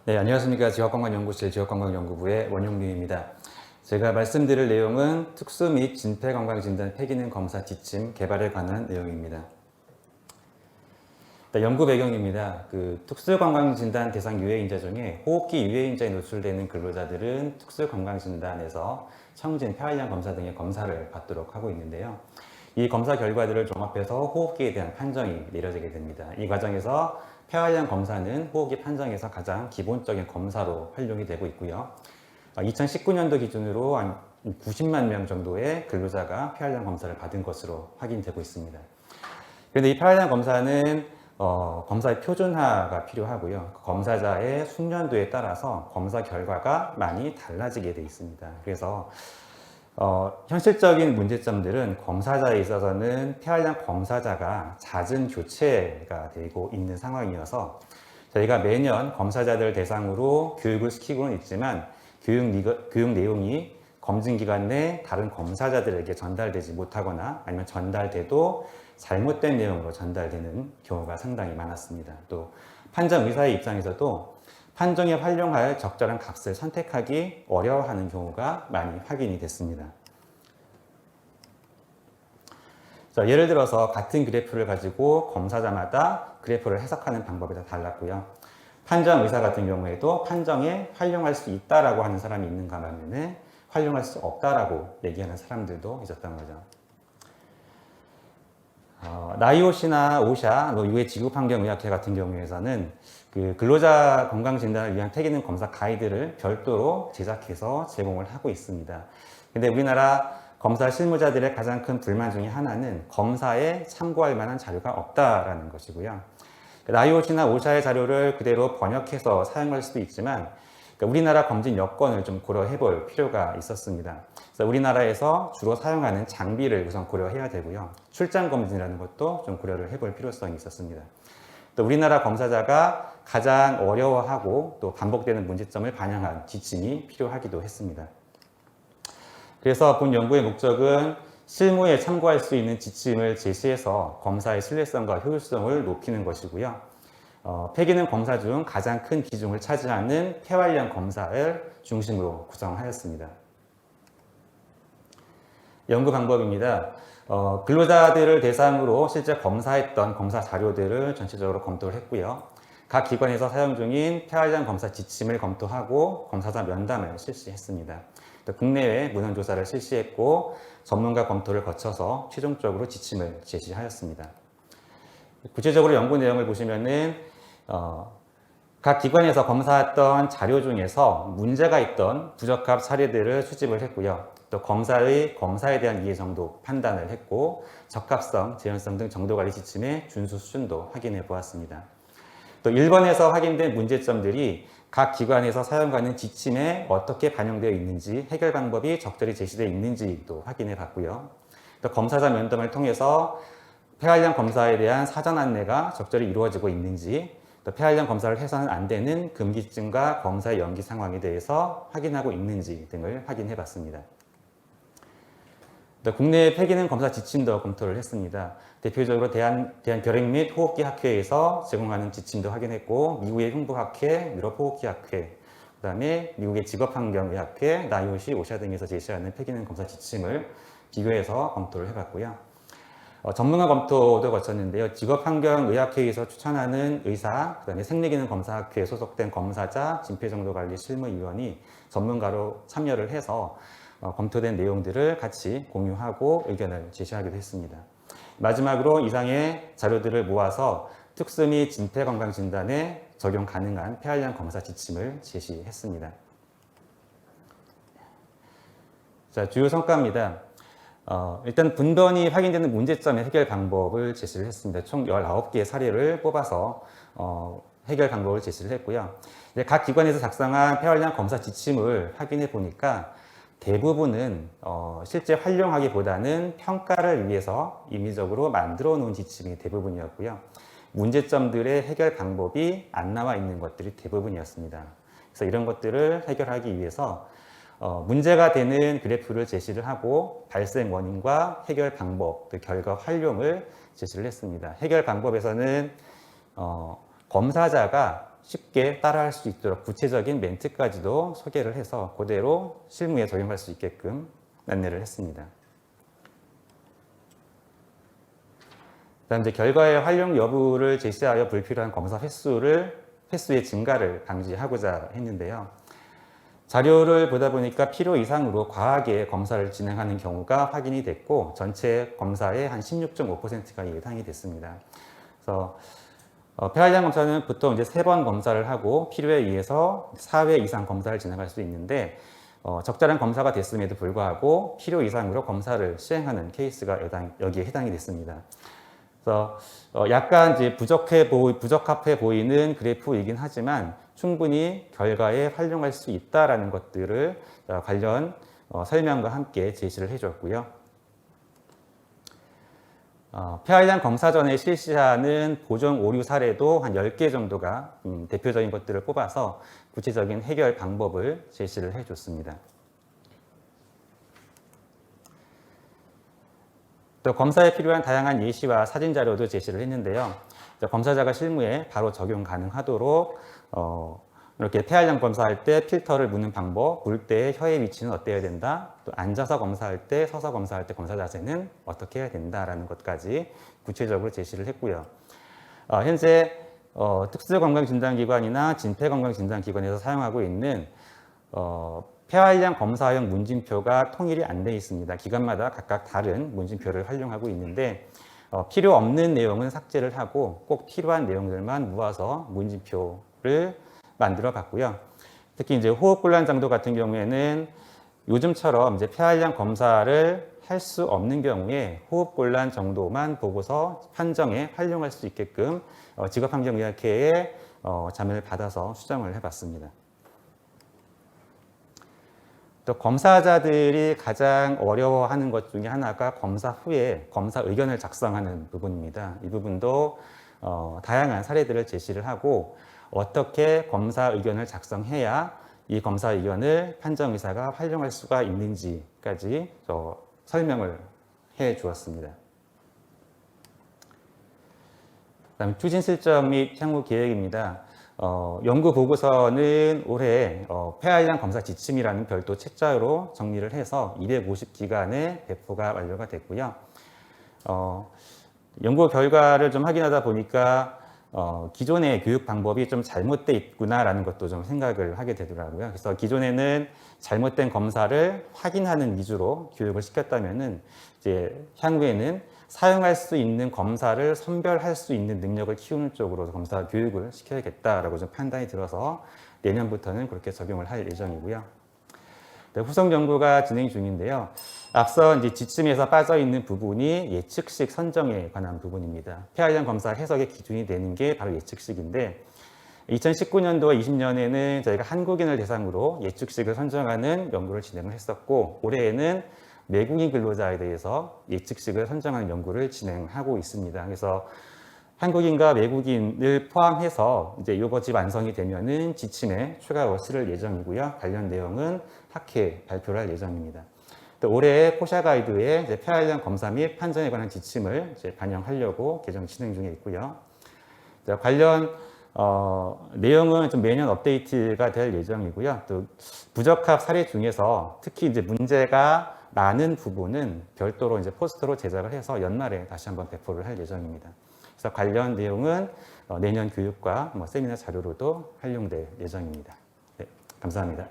네, 안녕하십니까. 지역건강연구실 지역건강연구부의 원용민입니다. 제가 말씀드릴 내용은 특수 및 진폐건강진단 폐기능 검사 지침 개발에 관한 내용입니다. 연구 배경입니다. 특수건강진단 대상 유해인자 중에 호흡기 유해인자에 노출되는 근로자들은 특수건강진단에서 청진, 폐활량 검사 등의 검사를 받도록 하고 있는데요. 이 검사 결과들을 종합해서 호흡기에 대한 판정이 내려지게 됩니다. 이 과정에서 폐활량 검사는 호흡기 판정에서 가장 기본적인 검사로 활용이 되고 있고요. 2019년도 기준으로 한 90만 명 정도의 근로자가 폐활량 검사를 받은 것으로 확인되고 있습니다. 그런데 이 폐활량 검사는 검사의 표준화가 필요하고요. 검사자의 숙련도에 따라서 검사 결과가 많이 달라지게 되어 있습니다. 그래서 현실적인 문제점들은 검사자에 있어서는 폐활량 검사자가 잦은 교체가 되고 있는 상황이어서 저희가 매년 검사자들 대상으로 교육을 시키고는 있지만 교육 내용이 검진 기간 내 다른 검사자들에게 전달되지 못하거나 아니면 전달돼도 잘못된 내용으로 전달되는 경우가 상당히 많았습니다. 또 판정 의사의 입장에서도 판정에 활용할 적절한 값을 선택하기 어려워하는 경우가 많이 확인이 됐습니다. 자, 예를 들어서 같은 그래프를 가지고 검사자마다 그래프를 해석하는 방법이 다 달랐고요. 판정 의사 같은 경우에도 판정에 활용할 수 있다라고 하는 사람이 있는가 하면 활용할 수 없다라고 얘기하는 사람들도 있었던 거죠. 나이오시나 오샤, 유해 지구환경의학회 같은 경우에서는 근로자 건강진단을 위한 폐기능 검사 가이드를 별도로 제작해서 제공을 하고 있습니다. 근데 우리나라 검사 실무자들의 가장 큰 불만 중에 하나는 검사에 참고할 만한 자료가 없다라는 것이고요. 나이오시나 오샤의 자료를 그대로 번역해서 사용할 수도 있지만 우리나라 검진 여건을 좀 고려해 볼 필요가 있었습니다. 그래서 우리나라에서 주로 사용하는 장비를 우선 고려해야 되고요. 출장 검진이라는 것도 좀 고려를 해볼 필요성이 있었습니다. 또 우리나라 검사자가 가장 어려워하고 또 반복되는 문제점을 반영한 지침이 필요하기도 했습니다. 그래서 본 연구의 목적은 실무에 참고할 수 있는 지침을 제시해서 검사의 신뢰성과 효율성을 높이는 것이고요. 폐기능 검사 중 가장 큰 비중을 차지하는 폐활량 검사를 중심으로 구성하였습니다. 연구 방법입니다. 근로자들을 대상으로 실제 검사했던 검사 자료들을 전체적으로 검토를 했고요. 각 기관에서 사용 중인 폐활량 검사 지침을 검토하고 검사자 면담을 실시했습니다. 또 국내외 문헌조사를 실시했고 전문가 검토를 거쳐서 최종적으로 지침을 제시하였습니다. 구체적으로 연구 내용을 보시면은 각 기관에서 검사했던 자료 중에서 문제가 있던 부적합 사례들을 수집을 했고요. 또 검사에 대한 이해 정도 판단을 했고 적합성, 재현성 등 정도관리 지침의 준수 수준도 확인해 보았습니다. 또 1번에서 확인된 문제점들이 각 기관에서 사용하는 지침에 어떻게 반영되어 있는지, 해결 방법이 적절히 제시되어 있는지도 확인해 봤고요. 또 검사자 면담을 통해서 폐활량 검사에 대한 사전 안내가 적절히 이루어지고 있는지, 또 폐활량 검사를 해서는 안 되는 금기증과 검사의 연기 상황에 대해서 확인하고 있는지 등을 확인해 봤습니다. 또 국내 폐기능 검사 지침도 검토를 했습니다. 대표적으로 대한결핵 및 호흡기 학회에서 제공하는 지침도 확인했고, 미국의 흉부학회, 유럽 호흡기 학회, 그다음에 미국의 직업환경의학회, 나이오시, 오샤 등에서 제시하는 폐기능 검사 지침을 비교해서 검토를 해봤고요. 전문가 검토도 거쳤는데요. 직업환경의학회에서 추천하는 의사, 그다음에 생리기능검사학회에 소속된 검사자, 진폐정도관리 실무위원이 전문가로 참여를 해서 검토된 내용들을 같이 공유하고 의견을 제시하기도 했습니다. 마지막으로 이상의 자료들을 모아서 특수 및 진폐건강진단에 적용 가능한 폐활량 검사 지침을 제시했습니다. 자, 주요 성과입니다. 일단 분번이 확인되는 문제점의 해결 방법을 제시를 했습니다. 총 19개의 사례를 뽑아서 해결 방법을 제시를 했고요. 각 기관에서 작성한 폐활량 검사 지침을 확인해 보니까 대부분은 실제 활용하기보다는 평가를 위해서 임의적으로 만들어 놓은 지침이 대부분이었고요. 문제점들의 해결 방법이 안 나와 있는 것들이 대부분이었습니다. 그래서 이런 것들을 해결하기 위해서 문제가 되는 그래프를 제시를 하고 발생 원인과 해결 방법, 그 결과 활용을 제시를 했습니다. 해결 방법에서는 검사자가 쉽게 따라할 수 있도록 구체적인 멘트까지도 소개를 해서 그대로 실무에 적용할 수 있게끔 안내를 했습니다. 그다음 이제 결과의 활용 여부를 제시하여 불필요한 검사 횟수의 증가를 방지하고자 했는데요. 자료를 보다 보니까 필요 이상으로 과하게 검사를 진행하는 경우가 확인이 됐고 전체 검사의 한 16.5%가 예상이 됐습니다. 그래서 폐활량 검사는 보통 이제 3번 검사를 하고 필요에 의해서 4회 이상 검사를 진행할 수 있는데 적절한 검사가 됐음에도 불구하고 필요 이상으로 검사를 시행하는 케이스가 여기에 해당이 됐습니다. 그래서 약간 이제 부적합해 보이는 그래프이긴 하지만 충분히 결과에 활용할 수 있다라는 것들을 관련 설명과 함께 제시를 해줬고요. 폐활량 검사 전에 실시하는 보정 오류 사례도 한 10개 정도가 대표적인 것들을 뽑아서 구체적인 해결 방법을 제시를 해줬습니다. 또 검사에 필요한 다양한 예시와 사진 자료도 제시를 했는데요. 검사자가 실무에 바로 적용 가능하도록 이렇게 폐활량 검사할 때 필터를 무는 방법, 물 때의 혀의 위치는 어때야 된다, 또 앉아서 검사할 때, 서서 검사할 때 검사 자세는 어떻게 해야 된다라는 것까지 구체적으로 제시를 했고요. 현재 특수건강진단기관이나 진폐건강진단기관에서 사용하고 있는 폐활량 검사용 문진표가 통일이 안 돼 있습니다. 기관마다 각각 다른 문진표를 활용하고 있는데 필요 없는 내용은 삭제를 하고 꼭 필요한 내용들만 모아서 문진표를 만들어 봤고요. 특히 이제 호흡곤란 정도 같은 경우에는 요즘처럼 이제 폐활량 검사를 할 수 없는 경우에 호흡곤란 정도만 보고서 판정에 활용할 수 있게끔 직업환경의학회에 자문을 받아서 수정을 해봤습니다. 또 검사자들이 가장 어려워하는 것 중에 하나가 검사 후에 검사 의견을 작성하는 부분입니다. 이 부분도 다양한 사례들을 제시를 하고 어떻게 검사 의견을 작성해야 이 검사 의견을 판정의사가 활용할 수가 있는지까지 설명을 해 주었습니다. 그다음 추진 실적 및 향후 계획입니다. 연구 보고서는 올해 폐활량 검사 지침이라는 별도 책자로 정리를 해서 250기관에 배포가 완료가 됐고요. 연구 결과를 좀 확인하다 보니까 기존의 교육 방법이 좀 잘못돼 있구나라는 것도 좀 생각을 하게 되더라고요. 그래서 기존에는 잘못된 검사를 확인하는 위주로 교육을 시켰다면은 이제 향후에는 사용할 수 있는 검사를 선별할 수 있는 능력을 키우는 쪽으로 검사 교육을 시켜야겠다라고 좀 판단이 들어서 내년부터는 그렇게 적용을 할 예정이고요. 후속 연구가 진행 중인데요. 앞서 이제 지침에서 빠져 있는 부분이 예측식 선정에 관한 부분입니다. 폐활량 검사 해석의 기준이 되는 게 바로 예측식인데 2019년도와 20년에는 저희가 한국인을 대상으로 예측식을 선정하는 연구를 진행을 했었고 올해에는 외국인 근로자에 대해서 예측식을 선정하는 연구를 진행하고 있습니다. 그래서 한국인과 외국인을 포함해서 이제 이것이 완성이 되면은 지침에 추가로 실을 예정이고요. 관련 내용은 학회에 발표를 할 예정입니다. 또 올해 포샤 가이드에 이제 폐활량 검사 및 판정에 관한 지침을 이제 반영하려고 개정 진행 중에 있고요. 관련 내용은 좀 매년 업데이트가 될 예정이고요. 또 부적합 사례 중에서 특히 이제 문제가 많은 부분은 별도로 이제 포스터로 제작을 해서 연말에 다시 한번 배포를 할 예정입니다. 그래서 관련 내용은 내년 교육과 세미나 자료로도 활용될 예정입니다. 네, 감사합니다.